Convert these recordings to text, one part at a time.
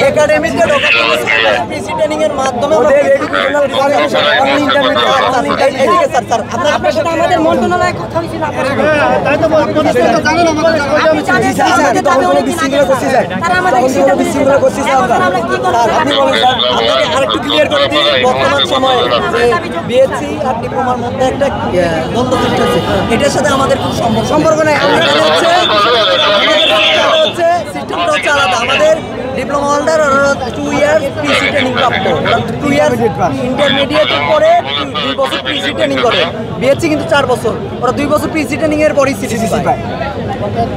একাডেমিতে পিসি ট্রেনিং এর মাধ্যমে আপনার সাথে আমাদের মন্ত্রণালয়ে কথা হয়েছিল আরেকটু ক্লিয়ার করে দিই বর্তমান সময়ে যে বিএসসি আর ডিপ্লোমার মধ্যে একটা দ্বন্দ্ব সৃষ্টি হচ্ছে এটার সাথে আমাদের কোনো সম্পর্ক নেই হচ্ছে সিস্টেমটা হচ্ছে আলাদা আমাদের ডিপ্লোমা হোল্ডার 2 ইয়ার পিসি ট্রেনিং প্রাপ্ত 2 ইয়ার ইন্টারমিডিয়েটের পরে 2 বছর পিসি ট্রেনিং করে বিএসসি কিন্তু 4 বছর ওরা 2 বছর পিসি ট্রেনিং এর পরেই সিটিসি পায়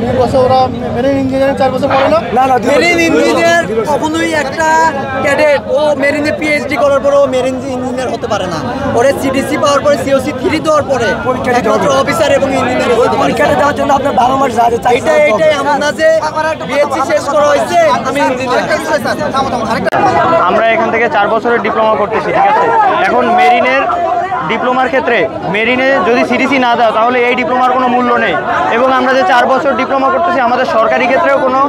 2 বছর ওরা মেরিন ইঞ্জিনিয়ারিং 4 বছর পড়ে না মেরিন ইঞ্জিনিয়ার কখনোই একটা ক্যাডেট ও মেরিনে পিএইচডি করার পরে ও মেরিন ইঞ্জিনিয়ার হতে পারে না ওরে সিটিসি পাওয়ার পরে সিওসি 3 দেওয়ার পরে একমাত্র অফিসার এবং ইঞ্জিনিয়ার হতে পারে পরীক্ষাটা দেওয়ার জন্য আপনার 12 মাস যা চাই এইটাই এমন না যে বিএসসি শেষ করা হয়েছে আমি ইঞ্জিনিয়ার আমরা এখান থেকে 4 বছরের ডিপ্লোমা করতেছি ঠিক আছে এখন মেরিনের ডিপ্লোমার ক্ষেত্রে মেরিনে যদি সিটিসি না দাও তাহলে এই ডিপ্লোমার কোনো মূল্য নেই এবং আমরা যে 4 বছর ডিপ্লোমা করতেছি আমাদের সরকারি ক্ষেত্রেও কোনো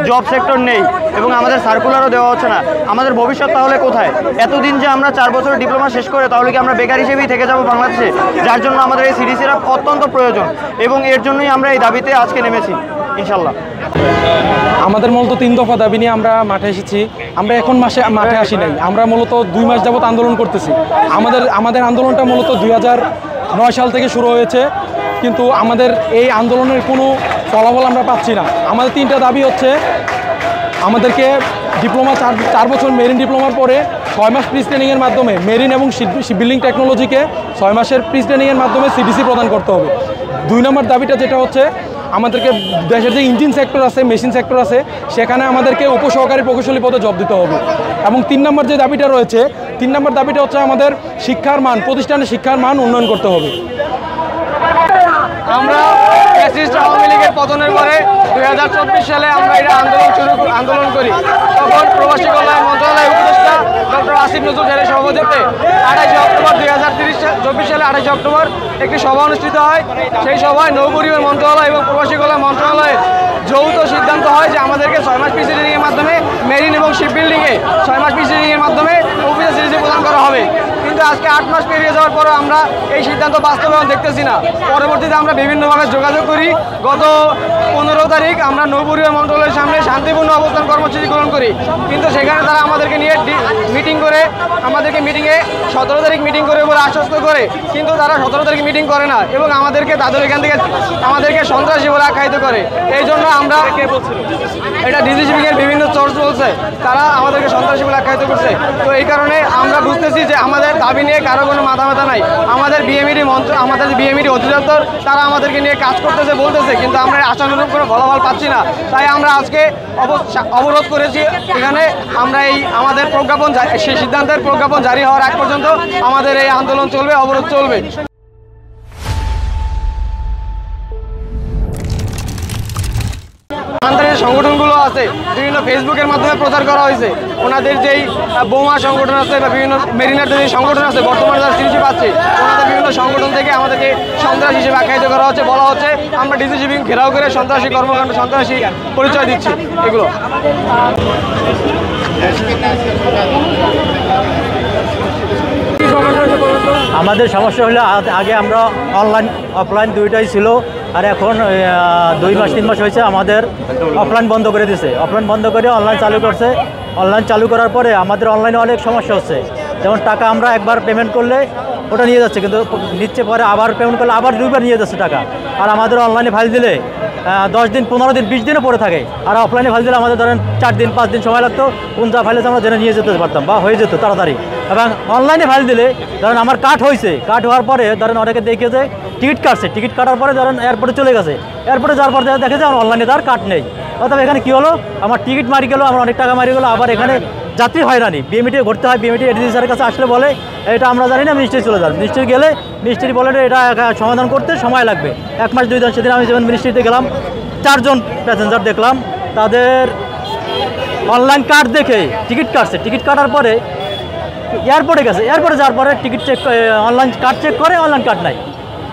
জব সেক্টর নেই এবং আমাদের সার্কুলারও দেওয়া হচ্ছে না আমাদের ভবিষ্যৎ তাহলে কোথায় এতদিন যে আমরা 4 বছর ডিপ্লোমা শেষ করে তাহলে কি আমরা বেকার হিসেবেই থেকে যাব বাংলাদেশে যার জন্য আমাদের এই সিটিসিরা অত্যন্ত প্রয়োজন এবং এর জন্যই আমরা এই দাবিতে আজকে নেমেছি ইনশাল্লাহ আমাদের মূলত 3 দফা দাবি নিয়ে আমরা মাঠে এসেছি আমরা এখন মাঠে আসি নাই আমরা মূলত 2 মাস যাবত আন্দোলন করতেছি আমাদের আন্দোলনটা মূলত 2009 সাল থেকে শুরু হয়েছে কিন্তু আমাদের এই আন্দোলনের কোনো ফলাফল আমরা পাচ্ছি না আমাদের 3টা দাবি হচ্ছে আমাদেরকে ডিপ্লোমা 4 বছর মেরিন ডিপ্লোমার পরে 6 মাস প্রিস ট্রেনিংয়ের মাধ্যমে মেরিন এবং শিপবিল্ডিং টেকনোলজিকে 6 মাসের প্রিস ট্রেনিংয়ের মাধ্যমে সিটিসি প্রদান করতে হবে 2 নম্বর দাবিটা যেটা হচ্ছে আমাদেরকে দেশের যে ইঞ্জিন সেক্টর আছে মেশিন সেক্টর আছে সেখানে আমাদেরকে উপসহকারী প্রকৌশলী পদে জব দিতে হবে এবং 3 নম্বর যে দাবিটা রয়েছে 3 নম্বর দাবিটা হচ্ছে আমাদের শিক্ষার মান প্রতিষ্ঠানের শিক্ষার মান উন্নয়ন করতে হবে আমরা ফ্যাসিস্ট আওয়ামী লীগের পতনের পরে 2024 সালে আমরা এটা আন্দোলন করি তখন প্রবাসী কল্যাণ মন্ত্রণালয়ের উপদেষ্টা ডক্টর আসিফ নজরুল স্যারের সভাপতিত্বে 28 অক্টোবর 2024 সালে 28 অক্টোবর একটি সভা অনুষ্ঠিত হয় সেই সভায় নৌপরিবহন মন্ত্রণালয় এবং প্রবাসী কল্যাণ মন্ত্রণালয়ের যৌথ সিদ্ধান্ত হয় যে আমাদেরকে 6 মাস পিসি ট্রেনিংয়ের মাধ্যমে মেরিন এবং শিপবিল্ডিংয়ে 6 মাস পিসি ট্রেনিংয়ের মাধ্যমে অফিসার সিটিসি প্রদান করা হবে কিন্তু আজকে 8 মাস পেরিয়ে যাওয়ার পরও আমরা এই সিদ্ধান্ত বাস্তবায়ন দেখতেছি না পরবর্তীতে আমরা বিভিন্নভাবে যোগাযোগ করি গত 15 তারিখ আমরা নৌপরিবহন মন্ত্রণালয়ের সামনে শান্তিপূর্ণ অবস্থান কর্মসূচি গ্রহণ করি কিন্তু সেখানে তারা আমাদেরকে নিয়ে মিটিং করে আমাদেরকে মিটিংয়ে 17 তারিখ মিটিং করে বলে আশ্বস্ত করে কিন্তু তারা 17 তারিখ মিটিং করে না এবং আমাদেরকে তাদের এখান থেকে আমাদেরকে সন্ত্রাসী বলে আখ্যায়িত করে এই জন্য আমরা এটা ডিজিসিবিংয়ের বিভিন্ন সোর্স বলছে তারা আমাদেরকে সন্ত্রাসী বলে আখ্যায়িত করছে তো এই কারণে আমরা বুঝতেছি যে আমাদের দাবি নিয়ে কারো কোনো মাথা নাই আমাদের বিএমইডি অধিদপ্তর তারা আমাদেরকে নিয়ে কাজ করতেছে বলতেছে কিন্তু আমরা আশানুরূপ কোনো ফলাফল পাচ্ছি না তাই আমরা আজকে অবরোধ করেছি এখানে আমরা এই আমাদের প্রজ্ঞাপন সেই সিদ্ধান্তের প্রজ্ঞাপন জারি হওয়ার আগ পর্যন্ত আমাদের এই আন্দোলন চলবে অবরোধ চলবে আন্তর্জাতিক সংগঠনগুলো আছে বিভিন্ন ফেসবুকের মাধ্যমে প্রচার করা হয়েছে ওনাদের যেই বোমা সংগঠন আছে বা বিভিন্ন মেরিনারদের যে সংগঠন আছে বর্তমানে যারা চিঠি পাচ্ছে ওনাদের বিভিন্ন সংগঠন থেকে আমাদেরকে সন্ত্রাসী হিসেবে আখ্যায়িত করা হচ্ছে বলা হচ্ছে আমরা ডিজিসিবিং ঘেরাও করে সন্ত্রাসী কর্মকাণ্ড সন্ত্রাসী পরিচয় দিচ্ছি এগুলো আমাদের সমস্যা হলো আগে আমরা অনলাইন অফলাইন দুইটাই ছিল আর এখন 2 মাস 3 মাস হয়েছে আমাদের অফলাইন বন্ধ করে দিয়েছে অফলাইন বন্ধ করে অনলাইন চালু করছে অনলাইন চালু করার পরে আমাদের অনলাইনে অনেক সমস্যা হচ্ছে যেমন টাকা আমরা একবার পেমেন্ট করলে ওটা নিয়ে যাচ্ছে কিন্তু নিচ্ছে পরে আবার পেমেন্ট করলে আবার 2বার নিয়ে যাচ্ছে টাকা আর আমাদের অনলাইনে ফাইল দিলে 10 দিন 15 দিন 20 দিনও পরে থাকে আর অফলাইনে ফাইল দিলে আমাদের ধরেন 4 দিন 5 দিন সময় লাগতো কোন যা ফাইলে আমরা জেনে নিয়ে যেতে পারতাম বা হয়ে যেত তাড়াতাড়ি এবং অনলাইনে ফাইল দিলে ধরেন আমার কাট হয়েছে কাট হওয়ার পরে ধরেন অনেকে দেখে যে টিকিট কাটছে টিকিট কাটার পরে ধরেন এয়ারপোর্টে চলে গেছে এয়ারপোর্টে যাওয়ার পর দেখে যে আমার অনলাইনে তার কাট নেই অর্থাৎ এখানে কী হলো আমার টিকিট মারি গেলো আমার অনেক টাকা মারি গেলো আবার এখানে যাত্রী হয়রানি বিএমইটি ঘুরতে হয় বিএমইটি এডিসি স্যারের কাছে আসলে বলে এটা আমরা জানি না মিনিস্ট্রি চলে যান মিনিস্ট্রি গেলে মিনিস্ট্রি বলে এটা সমাধান করতে সময় লাগবে 1 মাস 2 দিন সেদিন আমি যেমন মিনিস্ট্রিতে গেলাম 4 জন প্যাসেঞ্জার দেখলাম তাদের অনলাইন কার্ড দেখে টিকিট কাটছে টিকিট কাটার পরে এয়ারপোর্টে গেছে এয়ারপোর্টে যাওয়ার পরে ticket check online card check করে অনলাইন কার্ড নাই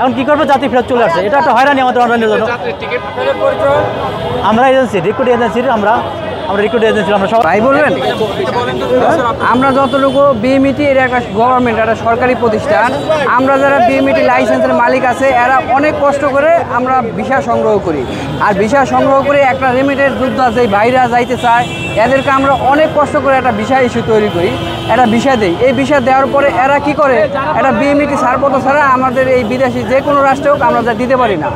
এখন কী করবো যাত্রী ফেরত চলে আসছে এটা একটা হয়রানি আমাদের অনলাইনের জন্য আমরা এজেন্সি রিক্রুট এজেন্সির আমরা আমরা রিক্রুট এজেন্সি আমরা সব ভাই বলবেন আমরা যতটুকু বিএমইটি এর একটা গভর্নমেন্ট একটা সরকারি প্রতিষ্ঠান, আমরা যারা বিএমইটি লাইসেন্সের মালিক আছে এরা অনেক কষ্ট করে আমরা ভিসা সংগ্রহ করি। আর ভিসা সংগ্রহ করে একটা লিমিটেড যুদ্ধ আছে, বাইরে যাইতে চায় এদেরকে আমরা অনেক কষ্ট করে একটা ভিসা ইস্যু তৈরি করি, একটা ভিসা দেই। এই ভিসা দেওয়ার পরে এরা কি করে, একটা বিএমইটি ছাড়পত্র ছাড়া আমাদের এই বিদেশি যে কোনো রাষ্ট্রে হোক আমরা যা দিতে পারি না।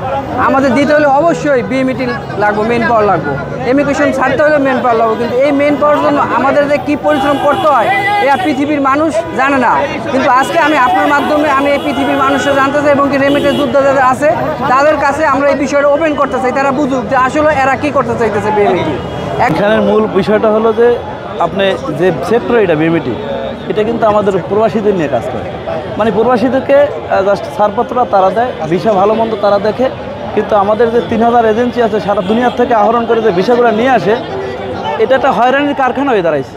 আমাদের দিতে হলে অবশ্যই বিএমইটি লাগবে, মেন পাওয়ার লাগবে, ইমিগ্রেশন ছাড়তে হলে মেন পাওয়ার লাগবে। কিন্তু এই মেন পাওয়ার জন্য আমাদের যে কী পরিশ্রম করতে হয় এটা পৃথিবীর মানুষ জানে না। কিন্তু আজকে আমি আপনার মাধ্যমে আমি এই পৃথিবীর মানুষরা জানতে চাই এবং কি রেমিটেন্স যোদ্ধা যাদের আছে তাদের কাছে আমরা এই বিষয়টা ওপেন করতে চাই, তারা বুঝুক যে আসলে এরা কী করতে চাইতেছে বিএমইটি। এখানের মূল বিষয়টা হলো যে আপনি যে সেক্টর এটা বিএমইটি, এটা কিন্তু আমাদের প্রবাসীদের নিয়ে কাজ করে। মানে প্রবাসীদেরকে জাস্ট ছাড়পত্র তারা দেয়, ভিসা ভালো মন্দ তারা দেখে, কিন্তু আমাদের যে 3000 এজেন্সি আছে সারা দুনিয়ার থেকে আহরণ করে যে ভিসাগুলো নিয়ে আসে, এটা একটা হয়রানির কারখানা হয়ে দাঁড়াইছে।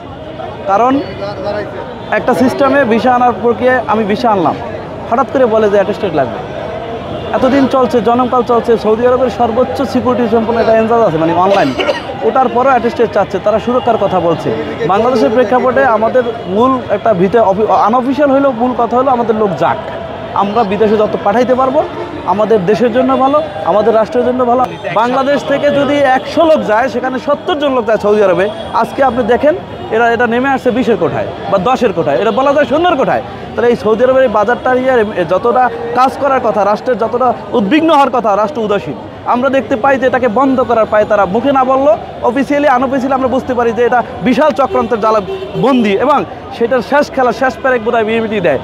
কারণ একটা সিস্টেমে ভিসা আনার প্রক্রিয়ায় আমি ভিসা আনলাম, হঠাৎ করে বলে যে অ্যাটেস্টেড লাগবে। এতদিন চলছে, জনমকাল চলছে, সৌদি আরবের সর্বোচ্চ সিকিউরিটি সম্পন্ন একটা এনজাজ আছে মানে অনলাইন, ওটার পরও অ্যাটেস্টেড চাচ্ছে, তারা সুরক্ষার কথা বলছে। বাংলাদেশের প্রেক্ষাপটে আমাদের মূল একটা আনঅফিসিয়াল হলেও মূল কথা হলো আমাদের লোক যাক, আমরা বিদেশে যত পাঠাইতে পারবো আমাদের দেশের জন্য ভালো, আমাদের রাষ্ট্রের জন্য ভালো। বাংলাদেশ থেকে যদি 100 লোক যায় সেখানে 70 জন লোক যায় সৌদি আরবে। আজকে আপনি দেখেন এটা নেমে আসছে 20-এর কোঠায় বা 10-এর কোঠায়, এটা বলা যায় 0-এর কোঠায়। তাহলে এই সৌদি আরবের এই বাজারটা যতটা কাজ করার কথা, রাষ্ট্রের যতটা উদ্বিগ্ন হওয়ার কথা, রাষ্ট্র উদাসীন। আমরা দেখতে পাই যে এটাকে বন্ধ করার পায় তারা মুখে না বললো, অফিসিয়ালি আনঅফিসিয়ালি আমরা বুঝতে পারি যে এটা বিশাল চক্রান্তের জ্বালা বন্দী, এবং সেটার শেষ খেলা শেষ প্যারেক বোধহয় বিএমইটি দেয়।